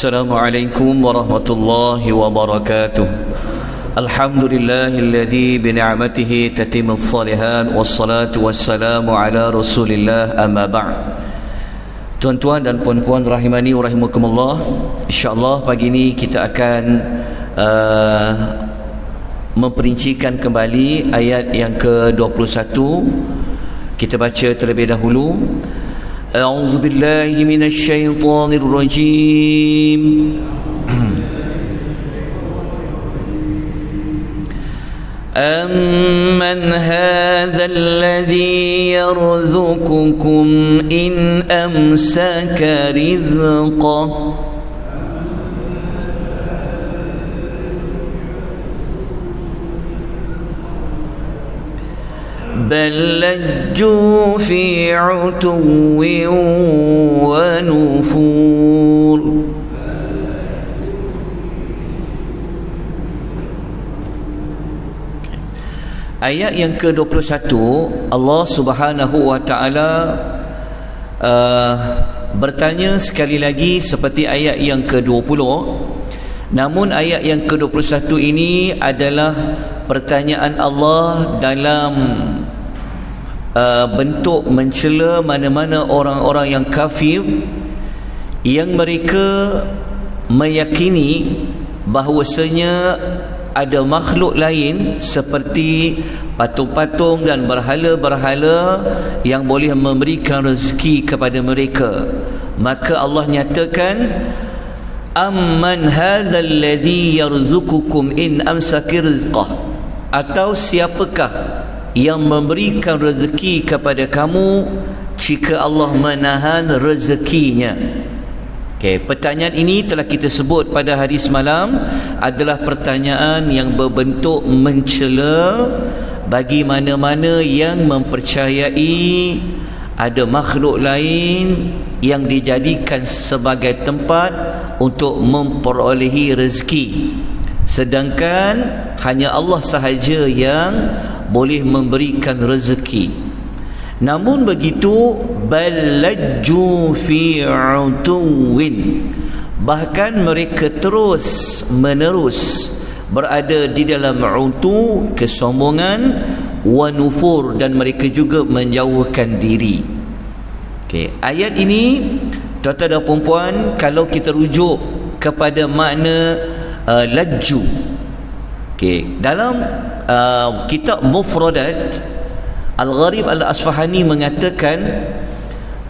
Assalamualaikum warahmatullahi wabarakatuh. Alhamdulillahilladzi bini'matihi tatimmus shalihan wassalatu wassalamu ala Rasulillah amma ba'd. Tuan-tuan dan puan-puan rahimani wa rahimakumullah, insyaallah pagi ini kita akan memperincikan kembali ayat yang ke-21. Kita baca terlebih dahulu. A'udzu billahi minasy syaithanir rajim. أَمَّنْ هَذَا الَّذِي يَرْزُقُكُمْ إِنْ أَمْسَكَ رِزْقَهُ بَلْ لَجُّوا فِي عُتُوٍّ وَنُفُورٍ. Ayat yang ke-21, Allah Subhanahu wa taala bertanya sekali lagi seperti ayat yang ke-20. Namun ayat yang ke-21 ini adalah pertanyaan Allah dalam bentuk mencela mana-mana orang-orang yang kafir yang mereka meyakini bahawasanya ada makhluk lain seperti patung-patung dan berhala-berhala yang boleh memberikan rezeki kepada mereka. Maka Allah nyatakan, amman hadzal ladzi yarzuqukum in amsaka rizqah, atau siapakah yang memberikan rezeki kepada kamu jika Allah menahan rezekinya. Pertanyaan ini telah kita sebut pada hari semalam adalah pertanyaan yang berbentuk mencela bagi mana-mana yang mempercayai ada makhluk lain yang dijadikan sebagai tempat untuk memperolehi rezeki, sedangkan hanya Allah sahaja yang boleh memberikan rezeki. Namun begitu, balajju fi utuwin, bahkan mereka terus menerus berada di dalam utu, kesombongan, wa nufur, dan mereka juga menjauhkan diri. Ayat ini tuan-tuan dan puan-puan, kalau kita rujuk kepada makna lajju, dalam kitab Mufradat Al-Gharib Al-Asfahani mengatakan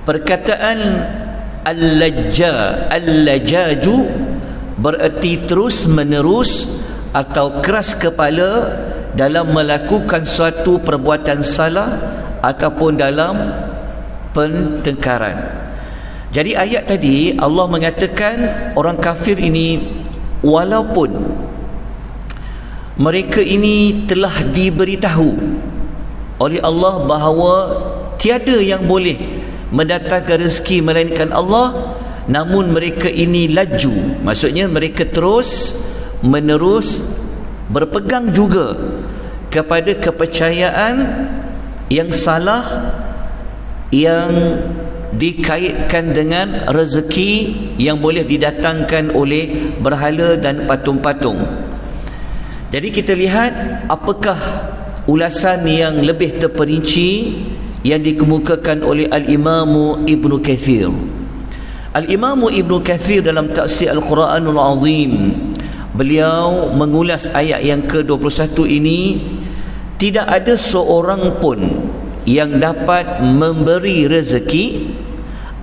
perkataan al-lajaju bererti terus menerus atau keras kepala dalam melakukan suatu perbuatan salah ataupun dalam pertengkaran. Jadi ayat tadi Allah mengatakan orang kafir ini walaupun mereka ini telah diberitahu oleh Allah bahawa tiada yang boleh mendatangkan rezeki melainkan Allah, namun mereka ini laju, maksudnya mereka terus menerus berpegang juga kepada kepercayaan yang salah yang dikaitkan dengan rezeki yang boleh didatangkan oleh berhala dan patung-patung. Jadi kita lihat apakah ulasan yang lebih terperinci yang dikemukakan oleh Al-Imamu Ibnu Kathir. Al-Imamu Ibnu Kathir dalam tafsir Al-Quranul Azim, beliau mengulas ayat yang ke-21 ini. Tidak ada seorang pun yang dapat memberi rezeki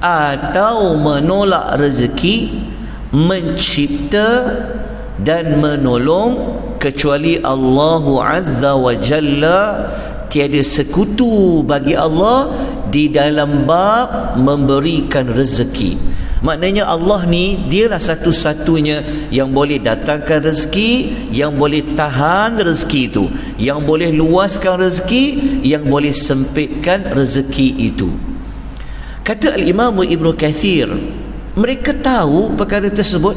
atau menolak rezeki, mencipta dan menolong kecuali Allah Azza wa Jalla. Tiada sekutu bagi Allah di dalam bab memberikan rezeki. Maknanya Allah ni dialah satu-satunya yang boleh datangkan rezeki, yang boleh tahan rezeki itu, yang boleh luaskan rezeki, yang boleh sempitkan rezeki itu. Kata Al-Imam Ibnu Kathir, mereka tahu perkara tersebut,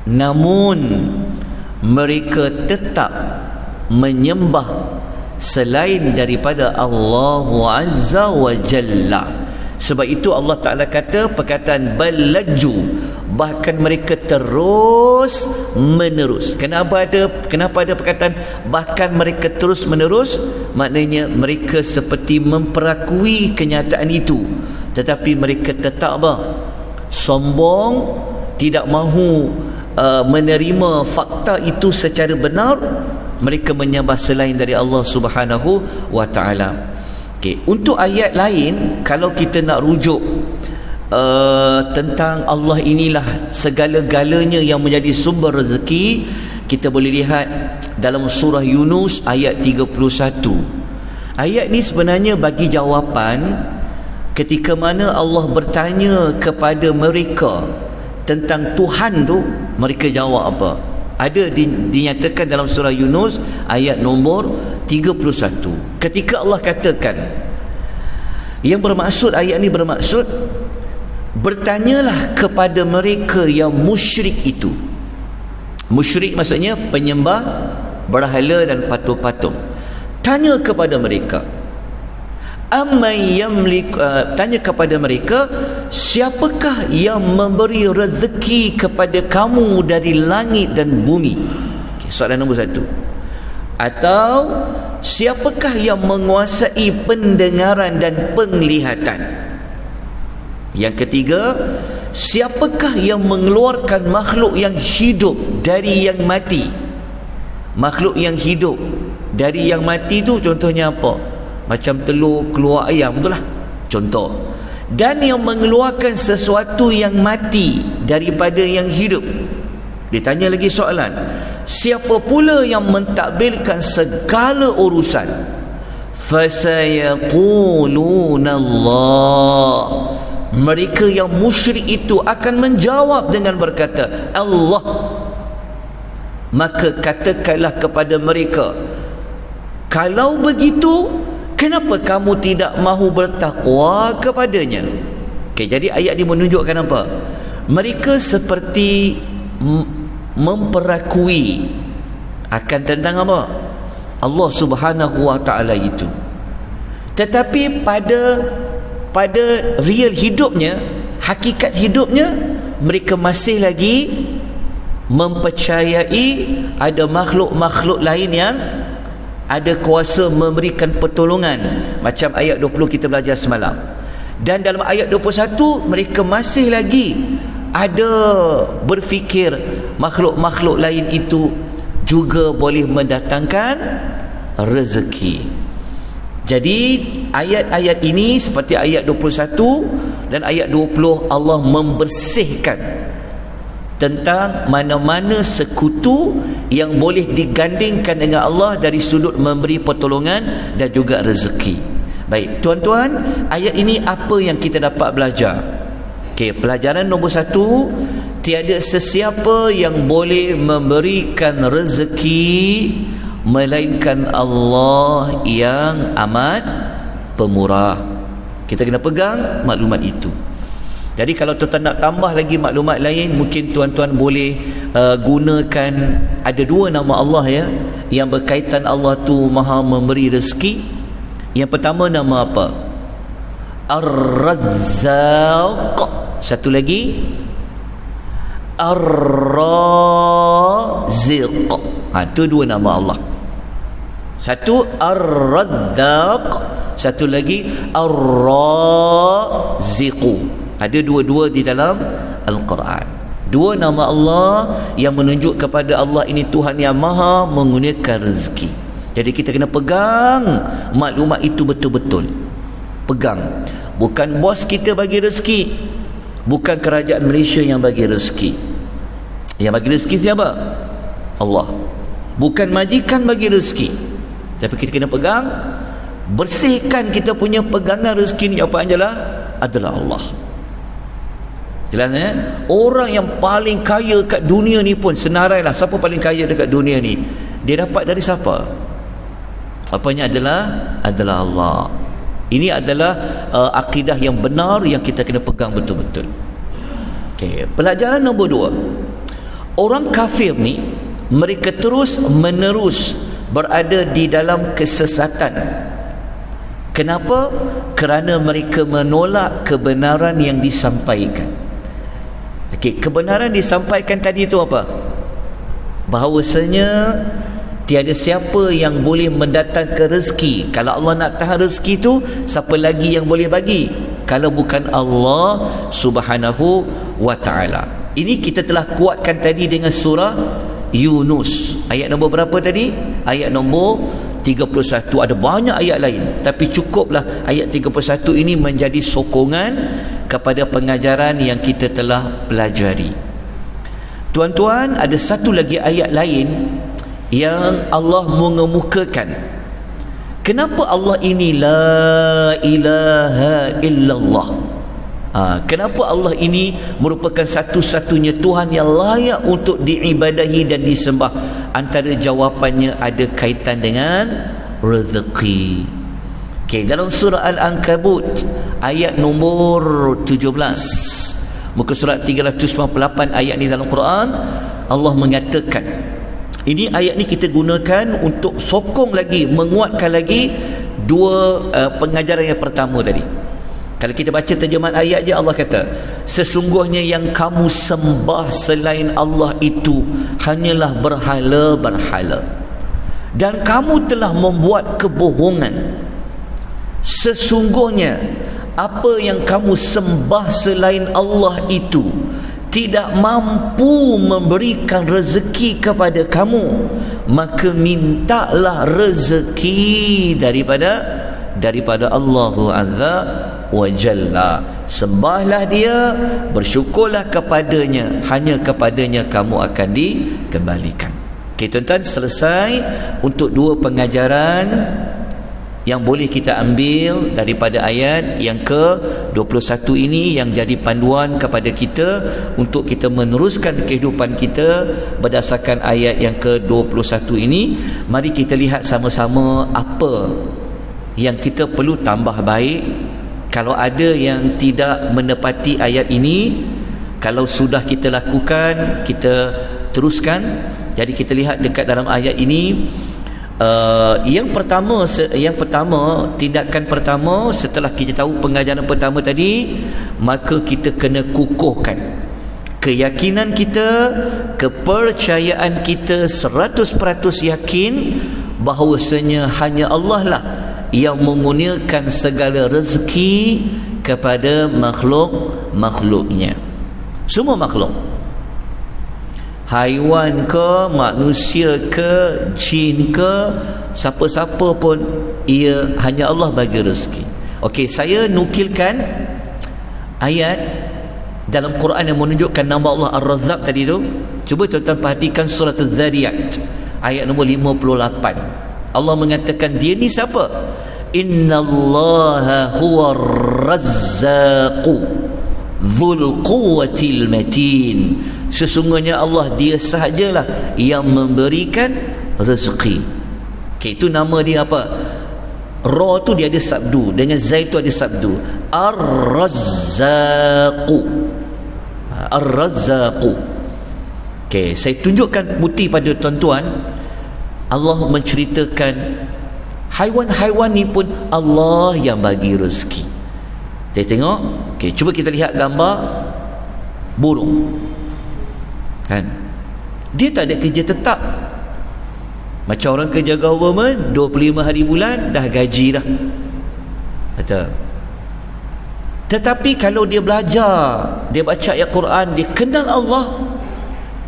namun mereka tetap menyembah selain daripada Allah Azza wa Jalla. Sebab itu Allah Ta'ala kata perkataan balaju, bahkan mereka terus menerus. Kenapa ada perkataan bahkan mereka terus menerus? Maknanya mereka seperti memperakui kenyataan itu, tetapi mereka tetap sombong, tidak mahu menerima fakta itu secara benar. Mereka menyembah selain dari Allah Subhanahu wa taala. Okey, untuk ayat lain, kalau kita nak rujuk tentang Allah inilah segala-galanya yang menjadi sumber rezeki, kita boleh lihat dalam surah Yunus ayat 31. Ayat ni sebenarnya bagi jawapan ketika mana Allah bertanya kepada mereka tentang Tuhan tu, mereka jawab apa? Ada dinyatakan dalam surah Yunus ayat nombor 31. Ketika Allah katakan, yang bermaksud, ayat ni bermaksud, bertanyalah kepada mereka yang musyrik itu. Musyrik maksudnya penyembah berhala dan patung-patung. Tanya kepada mereka, tanya kepada mereka, siapakah yang memberi rezeki kepada kamu dari langit dan bumi? Soalan nombor 1. Atau siapakah yang menguasai pendengaran dan penglihatan? Yang ketiga, siapakah yang mengeluarkan makhluk yang hidup dari yang mati? Makhluk yang hidup dari yang mati tu contohnya apa? Macam telur keluar ayam, betul lah contoh. Dan yang mengeluarkan sesuatu yang mati daripada yang hidup. Ditanya lagi soalan, siapa pula yang mentadbirkan segala urusan? Fasayaquluna Allah. Mereka yang musyrik itu akan menjawab dengan berkata, Allah. Maka katakanlah kepada mereka, kalau begitu, kenapa kamu tidak mahu bertakwa kepadanya? Okay, jadi ayat ini menunjukkan apa? Mereka seperti memperakui akan tentang apa? Allah Subhanahu wa taala itu. Tetapi pada real hidupnya, hakikat hidupnya, mereka masih lagi mempercayai ada makhluk-makhluk lain yang ada kuasa memberikan pertolongan, macam ayat 20 kita belajar semalam. Dan dalam ayat 21 mereka masih lagi ada berfikir makhluk-makhluk lain itu juga boleh mendatangkan rezeki. Jadi ayat-ayat ini seperti ayat 21 dan ayat 20, Allah membersihkan tentang mana-mana sekutu yang boleh digandingkan dengan Allah dari sudut memberi pertolongan dan juga rezeki. Baik, tuan-tuan, ayat ini apa yang kita dapat belajar? Okey, pelajaran nombor 1, tiada sesiapa yang boleh memberikan rezeki melainkan Allah yang amat pemurah. Kita kena pegang maklumat itu. Jadi kalau tuan-tuan nak tambah lagi maklumat lain, mungkin tuan-tuan boleh gunakan, ada 2 nama Allah ya, yang berkaitan Allah tu maha memberi rezeki. Yang pertama nama apa? Ar-Razzaq. Satu lagi Ar-Raziq. Itu 2 nama Allah. Satu Ar-Razzaq, satu lagi Ar-Raziq. Ada 2 di dalam Al-Quran. 2 nama Allah yang menunjuk kepada Allah ini Tuhan yang maha menggunakan rezeki. Jadi kita kena pegang maklumat itu betul-betul. Pegang. Bukan bos kita bagi rezeki, bukan kerajaan Malaysia yang bagi rezeki. Yang bagi rezeki siapa? Allah. Bukan majikan bagi rezeki. Tapi kita kena pegang, bersihkan kita punya pegangan rezeki ni. Apa adalah Allah. Jelas ya? Orang yang paling kaya kat dunia ni pun senarailah siapa paling kaya dekat dunia ni, dia dapat dari siapa? Apanya adalah Allah. Ini adalah akidah yang benar yang kita kena pegang betul-betul. Okay. Pelajaran nombor 2, orang kafir ni mereka terus menerus berada di dalam kesesatan. Kenapa? Kerana mereka menolak kebenaran yang disampaikan. Okey, kebenaran disampaikan tadi itu apa? Bahawasanya tiada siapa yang boleh mendatangkan rezeki. Kalau Allah nak tahan rezeki tu, siapa lagi yang boleh bagi kalau bukan Allah Subhanahu wa ta'ala. Ini kita telah kuatkan tadi dengan surah Yunus. Ayat nombor berapa tadi? Ayat nombor 31. Ada banyak ayat lain, tapi cukuplah ayat 31 ini menjadi sokongan kepada pengajaran yang kita telah pelajari. Tuan-tuan, ada satu lagi ayat lain yang Allah mengemukakan kenapa Allah ini la ilaha illallah. Kenapa Allah ini merupakan satu-satunya Tuhan yang layak untuk diibadahi dan disembah? Antara jawapannya ada kaitan dengan rezeki. Okay, dalam surah Al-Ankabut ayat nombor 17, muka surat 398 ayat ni dalam Quran, Allah mengatakan, ini ayat ni kita gunakan untuk sokong lagi, menguatkan lagi dua pengajaran yang pertama tadi. Kalau kita baca terjemahan ayat je, Allah kata, sesungguhnya yang kamu sembah selain Allah itu hanyalah berhala-berhala, dan kamu telah membuat kebohongan. Sesungguhnya apa yang kamu sembah selain Allah itu tidak mampu memberikan rezeki kepada kamu, maka mintalah rezeki daripada Allah Azza wa Jalla. Sembahlah dia, bersyukurlah kepadanya, hanya kepadanya kamu akan dikembalikan. Okay, tuan-tuan, selesai untuk dua pengajaran yang boleh kita ambil daripada ayat yang ke-21 ini, yang jadi panduan kepada kita untuk kita meneruskan kehidupan kita berdasarkan ayat yang ke-21 ini. Mari kita lihat sama-sama apa yang kita perlu tambah baik. Kalau ada yang tidak menepati ayat ini, kalau sudah kita lakukan, kita teruskan. Jadi kita lihat dekat dalam ayat ini, yang pertama, tindakan pertama setelah kita tahu pengajaran pertama tadi, maka kita kena kukuhkan keyakinan kita, kepercayaan kita 100% yakin bahawasanya hanya Allah lah yang mengurniakan segala rezeki kepada makhluknya. Semua makhluk, haiwan ke, manusia ke, jin ke, siapa-siapa pun, ia hanya Allah bagi rezeki. Okey, saya nukilkan ayat dalam Quran yang menunjukkan nama Allah Ar-Razzaq tadi tu. Cuba tuan-tuan perhatikan surah Az-Zariyat ayat nombor 58. Allah mengatakan dia ni siapa? Innallaha huwar razzaqu dzul quwwatil matin. Sesungguhnya Allah, dia sahajalah yang memberikan rezeki. Okay, itu nama dia apa? Ra tu dia ada sabdu, dengan zai tu ada sabdu. Ar-Razzaqu. Ar-Razzaqu. Okay, saya tunjukkan bukti pada tuan-tuan. Allah menceritakan haiwan-haiwan ni pun Allah yang bagi rezeki. Kita tengok. Okay, cuba kita lihat gambar burung. Kan? Dia tak ada kerja tetap. Macam orang kerja government 25 hari bulan dah gaji dah. Betul. Tetapi kalau dia belajar, dia baca ayat Quran, dia kenal Allah,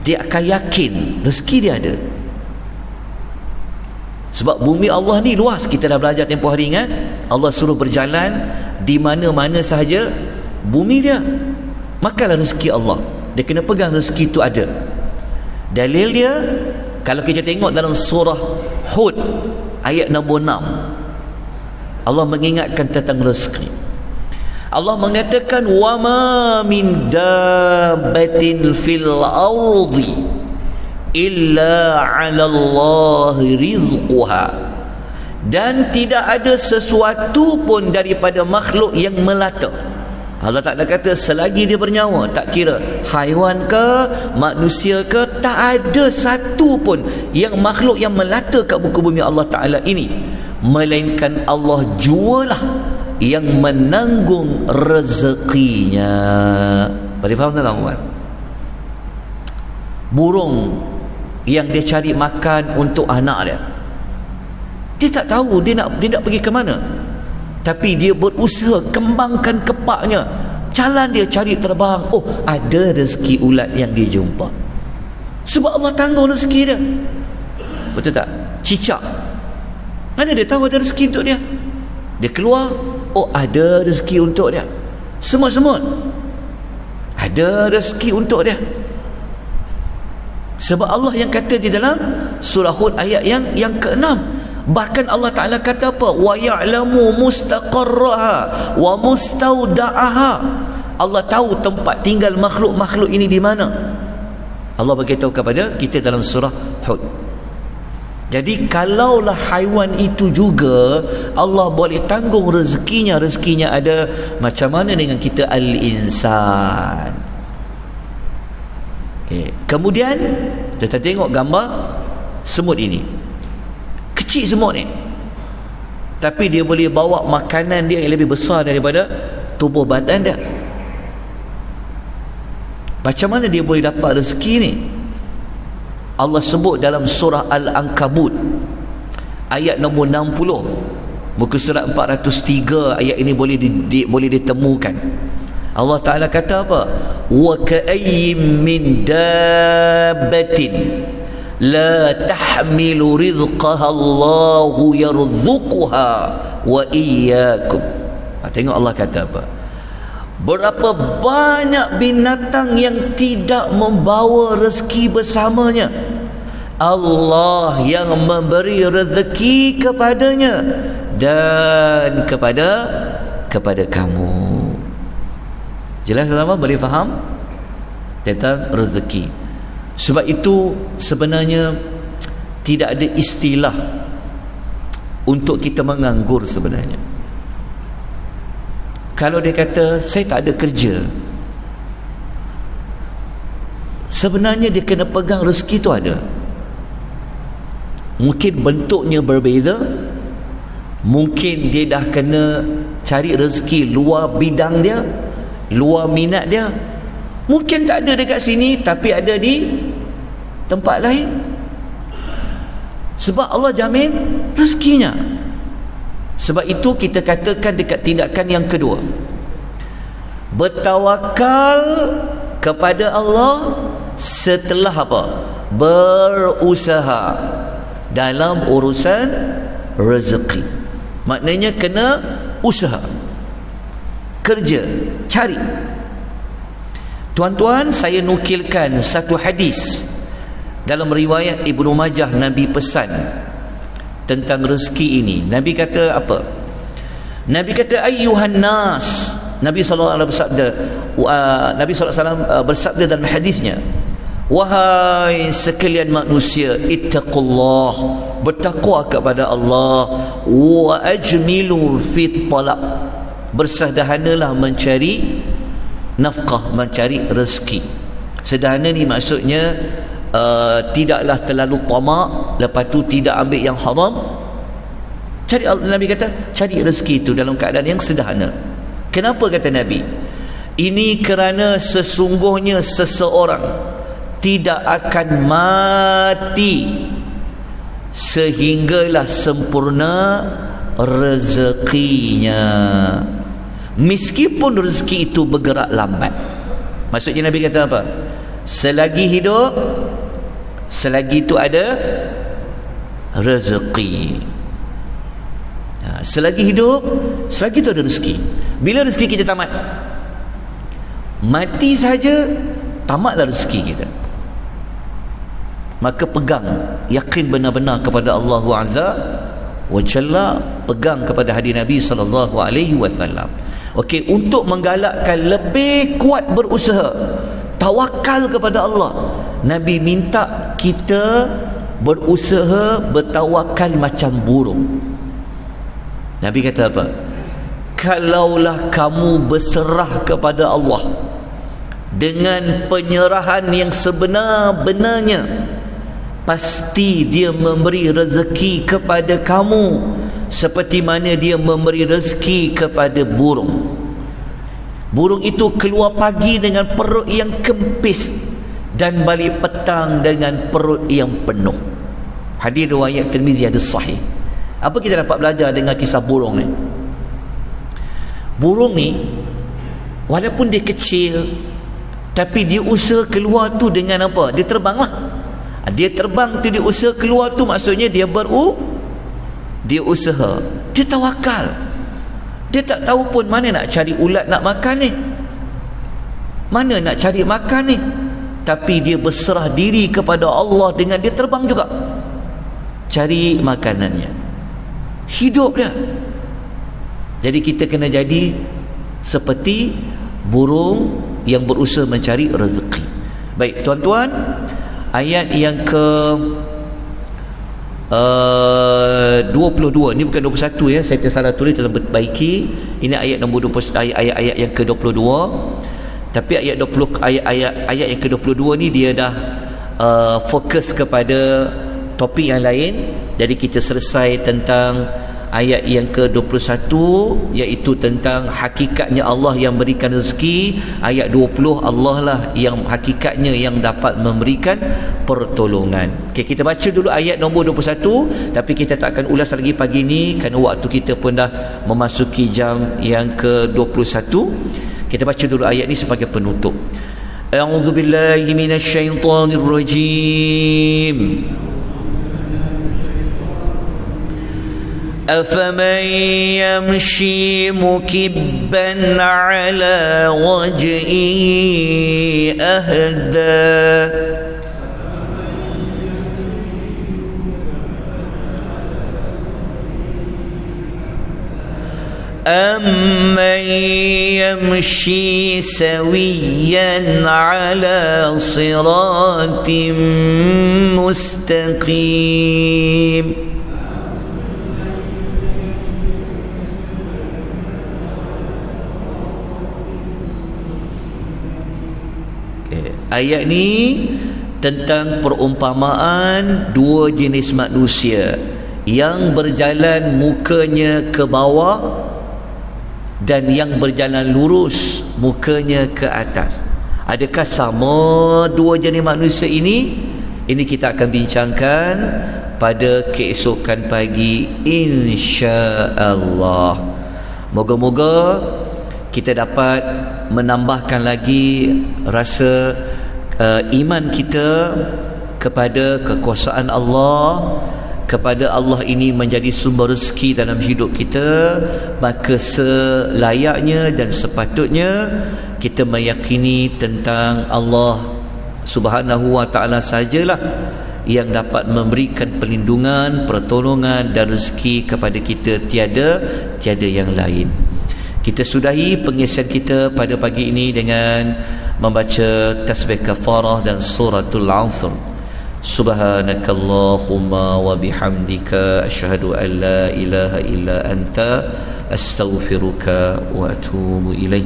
dia akan yakin rezeki dia ada. Sebab bumi Allah ni luas. Kita dah belajar tempoh hari, kan? Allah suruh berjalan di mana-mana sahaja bumi dia. Makanlah rezeki Allah. Dia kena pegang rezeki itu ada. Dalil dia, kalau kita tengok dalam surah Hud ayat nombor 6, Allah mengingatkan tentang rezeki. Allah mengatakan, wa ma min dabbatin fil ardi illa 'ala Allahi rizquha. Dan tidak ada sesuatu pun daripada makhluk yang melata. Allah tak ada kata selagi dia bernyawa, tak kira haiwan ke, manusia ke, tak ada satu pun yang makhluk yang melata kat muka bumi Allah Ta'ala ini, melainkan Allah jualah yang menanggung rezekinya. Boleh faham tak, tuan? burung yang dia cari makan untuk anak dia. Dia tak tahu dia nak pergi ke mana, tapi dia berusaha kembangkan kepaknya, jalan dia cari terbang. Oh, ada rezeki ulat yang dia jumpa, sebab Allah tanggung rezeki dia. Betul tak? Cicak, mana dia tahu ada rezeki untuk dia? Dia keluar, oh ada rezeki untuk dia. Semut-semut, ada rezeki untuk dia. Sebab Allah yang kata di dalam surah Hud ayat yang ke-6, bahkan Allah Ta'ala kata apa? Wa ya'lamu mustaqarraha wa mustawda'aha. Allah tahu tempat tinggal makhluk-makhluk ini di mana. Allah beritahu kepada kita dalam surah Hud. Jadi kalaulah haiwan itu juga Allah boleh tanggung rezekinya ada, macam mana dengan kita al-insan? Okay. Kemudian kita tengok gambar semut ini. Kecil semut ni, tapi dia boleh bawa makanan dia yang lebih besar daripada tubuh badan dia. Macam mana dia boleh dapat rezeki ni? Allah sebut dalam surah Al-Ankabut ayat nombor 60, muka surat 403. Ayat ini boleh ditemukan. Allah Ta'ala kata apa? Wa ka'ayyim min dabbatin la tahmilu rizqaha Allahu yarzuquha wa iyyakum. Tengok Allah kata apa? Berapa banyak binatang yang tidak membawa rezeki bersamanya, Allah yang memberi rezeki kepadanya dan kepada kamu. Jelas sama? Boleh faham tentang rezeki? Sebab itu sebenarnya tidak ada istilah untuk kita menganggur sebenarnya. Kalau dia kata saya tak ada kerja, sebenarnya dia kena pegang rezeki tu ada. Mungkin bentuknya berbeza, mungkin dia dah kena cari rezeki luar bidang dia, luar minat dia. Mungkin tak ada dekat sini tapi ada di tempat lain. Sebab Allah jamin rezekinya. Sebab itu kita katakan dekat tindakan yang kedua, bertawakal kepada Allah setelah apa? Berusaha dalam urusan rezeki. Maknanya kena usaha, kerja, cari. Tuan-tuan, saya nukilkan satu hadis dalam riwayat Ibnu Majah. Nabi pesan tentang rezeki ini. Nabi kata apa? Nabi kata ayyuhan nas. Nabi SAW bersabda, Nabi SAW bersabda dalam hadisnya, wahai sekalian manusia, ittaqullah, bertakwa kepada Allah, wa ajmilu fit talab, bersederhanalah mencari nafkah, mencari rezeki. Sederhana ni maksudnya tidaklah terlalu tamak, lepas tu tidak ambil yang haram. Cari, Nabi kata cari rezeki itu dalam keadaan yang sederhana. Kenapa kata Nabi? Ini kerana sesungguhnya seseorang tidak akan mati sehinggalah sempurna rezekinya, meskipun rezeki itu bergerak lambat. Maksudnya Nabi kata apa? Selagi hidup, selagi itu ada rezeki. Selagi hidup, selagi itu ada rezeki. Bila rezeki kita tamat, mati saja, tamatlah rezeki kita. Maka pegang, yakin benar-benar kepada Allah Azza wa Jalla, pegang kepada hadis Nabi sallallahu alaihi wasallam. Okey, untuk menggalakkan lebih kuat berusaha, tawakal kepada Allah, Nabi minta kita berusaha bertawakal macam burung. Nabi kata apa? Kalaulah kamu berserah kepada Allah dengan penyerahan yang sebenar-benarnya, pasti Dia memberi rezeki kepada kamu seperti mana Dia memberi rezeki kepada burung. Burung itu keluar pagi dengan perut yang kempis dan balik petang dengan perut yang penuh. Hadis riwayat Tirmizi hadis sahih. Apa kita dapat belajar dengan kisah burung ni? Burung ni walaupun dia kecil, tapi dia usaha keluar tu dengan apa? Dia terbang lah. Dia terbang tu, dia usaha keluar tu, maksudnya dia dia usaha, dia tawakal. Dia tak tahu pun mana nak cari ulat nak makan ni, mana nak cari makan ni, tapi dia berserah diri kepada Allah dengan dia terbang juga cari makanannya, hidup dia. Jadi kita kena jadi seperti burung yang berusaha mencari rezeki. Baik tuan-tuan, ayat yang ke 22, ni bukan 21 ya, saya tersalah tulis, dalam perbaiki. Ini ayat nombor 20, ayat yang ke 22. Tapi ayat 20, ayat yang ke 22 ni dia dah fokus kepada topik yang lain. Jadi kita selesai tentang ayat yang ke-21, iaitu tentang hakikatnya Allah yang berikan rezeki. Ayat 20, Allah lah yang hakikatnya yang dapat memberikan pertolongan. Okay, kita baca dulu ayat nombor 21, tapi kita tak akan ulas lagi pagi ni kerana waktu kita pun dah memasuki jam yang ke-21. Kita baca dulu ayat ni sebagai penutup. A'udzubillahi minasyaitonirrajim. أفمن يمشي مكبا على وجهه أهدى أمن يمشي سويا على صراط مستقيم. Ayat ni tentang perumpamaan dua jenis manusia yang berjalan mukanya ke bawah dan yang berjalan lurus mukanya ke atas. Adakah sama dua jenis manusia ini? Ini kita akan bincangkan pada keesokan pagi insya-Allah. Moga-moga kita dapat menambahkan lagi rasa iman kita kepada kekuasaan Allah, kepada Allah ini menjadi sumber rezeki dalam hidup kita. Maka selayaknya dan sepatutnya kita meyakini tentang Allah Subhanahu wa ta'ala sajalah yang dapat memberikan perlindungan, pertolongan dan rezeki kepada kita, tiada yang lain. Kita sudahi pengisian kita pada pagi ini dengan membaca tasbih kafarah dan suratul 'Asr. Subhanakallahumma wa bihamdika asyhadu an la ilaha illa anta astaghfiruka wa atubu ilaik.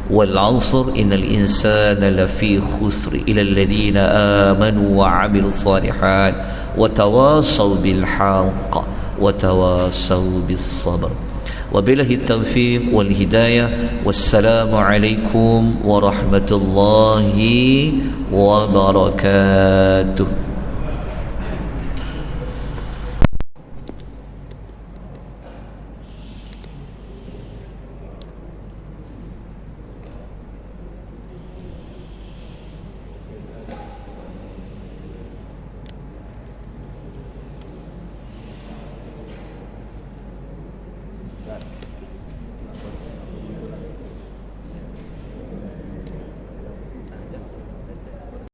Wal 'asr innal insana lafi khusr illa alladhina amanu wa 'amilus salihat wa tawassaw bil haqq wa tawassaw bis sabr. Wabillahi taufiq wal hidayah. Wassalamu alaikum warahmatullahi wabarakatuh.